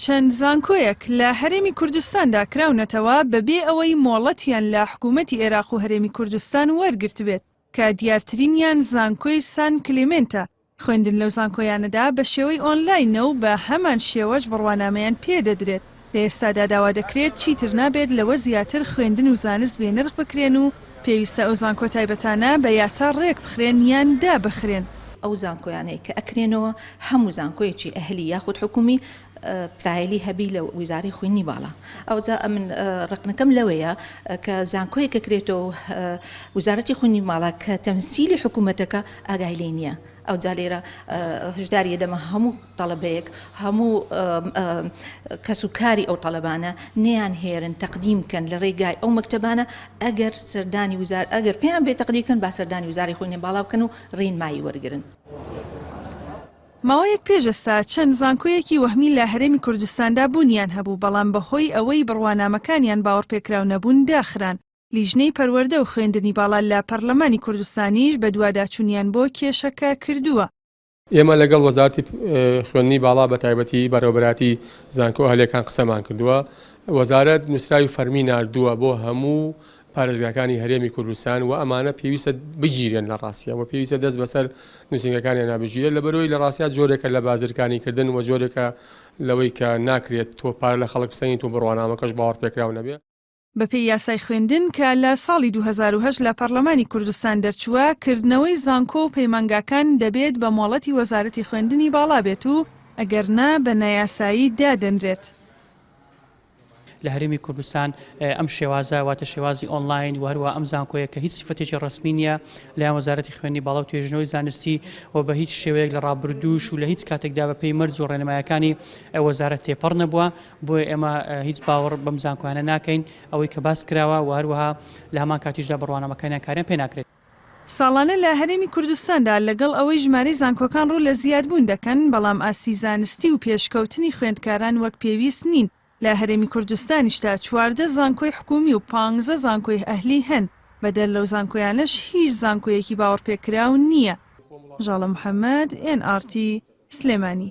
چەند زانکۆیەک لە هەرێمی کوردستاندا کراونەتەوە بەبێ ئەوەی مۆڵەتیان لە حکوومەتی عێراق و هەرێمی کوردستان وەرگرت بێت کە دیارترینیان زانکۆی سان کلێمێنتە. خوێندن لەو زانکۆیانەدا بە شێوەی ئۆنلاینە و بە هەمان شێوەش بڕوانامەیان پێدەدرێت. لە ئێستادا داوا دەکرێت چیتر نابێت لەوە زیاتر خوێندن و زانست بێنرخ بکرێن و پێویستە ئەو زانکۆ تایبەتانە بە یاسا ڕێک بخرێن یان دابخرێن. ئەو زانکۆیانەی کە ئەکرێنەوە هەموو زانکۆیەکی ئەهلی یاخود حکومی فاعلی هەبی لە ویزاری خوێنی باڵا. ئەوجا من ڕقنەکەم لەوەیە کە زانکۆیەک کەکرێتەوە وزارەتی خوێنی ماڵا کە تەمسیلی حکوومەتەکە ئاگای لێ نییە. ئەوجا لێرە هشداریە دەمە هەموو تەڵەبەیەک هەموو کەسوکاری ئەو تەڵەبانە نێیان هێرن تەقدیم بکەن لە ڕێگای ئەو مەکتەبانە ئەگەر سەردانی وزار ئەگەر پێیان بێ تەقدیمکەن با سەردانی وزاری خوێنی باڵا بکەن و ڕێنمایی وەرگرن. ماوەیەک پێشەستا چەند زانکۆیەکی وەهمی لە هەرێمی کوردستاندا بوونیان هەبوو بەڵام بەهۆی ئەوەی بڕوانامەکانیان باوەڕپێکراو نەبوون داخران. لیژنەی پەروەردە و خوێندنی باڵا لە پەرلەمانی کوردستانیش بە دوواداچوونیان بۆ کێشەکە کردووە. ئێمە لەگەڵ وەزارەتی خوێندنی باڵا بە تایبەتی بەڕێوەبەراتی زانکۆ هەلێکان قسەمان کردووە. وەزارەت نووسراوی فەرمی ناردووە بۆ هەموو پارێزگاکانی هەرێمی کوردستان و ئەمانە پێویستە بگیرێن لە ڕاستیە و پێویستە دەست بەسەر نووسنگەکانیان نابژیرێت لەبەرەوەی لە ڕاستیات جۆرێکە لە بازرگانی کردن و جۆرێکە لەوەی کە ناکرێت تۆ پارە لە خەڵک بسەنیت و بڕوانامەکەش باوەڕپێکراو نەبێت. بەپێی یاسای خوێندن کە لە ساڵی 2008 لە پەرلەمانی کوردستان دەرچووە کردنەوەی زانکۆ و پەیمانگاکان دەبێت بە مۆڵەتی وەزارەتی خوێندنی باڵا بێت و ئەگەرنا بە نایاسایی دادەنرێت. لە هەرێمی کوردستان ئەم شێوازە واتە شێوازی ئۆنلاین و هەروە ئەم زانکۆیە کە هیچ سیفەتێکی ڕسمی نییە لایەن وەزارەتی خوێندنی باڵا و توێژینەوەی زانستی و بە هیچ شێوەیەک لە ڕابردووش و لە هیچ کاتێکدا بە پێی مەرج و ڕێنمایەکانی وەزارەت تێپەڕ نەبووە بۆیە ئێمە هیچ باوەڕ بەم زانکۆیانە ناکەین ئەوەی کە باس کراوە و هەروەها لە هەمان کاتیشدا بڕوانامەکانیان کاریان پێ ناکرێت. ساڵانە لە هەرێمی کوردستاندا لەگەڵ ئەوەی ژمارەی زانکۆکان ڕوو لە زیادبوون دەکەن بەڵام ئاسی زانستی و پێشکەوتنی خوێندکاران وەک پێویست نین. لە هەرێمی کوردستانیشتا 14 زانکۆی حکومی و 15 زانکۆی ئەهلی هەن بەدەر لەو زانکۆیانەش هیچ زانکۆیەکی باوەڕپێکراو نییە. ژاڵە محەممەد NRT سلێمانی.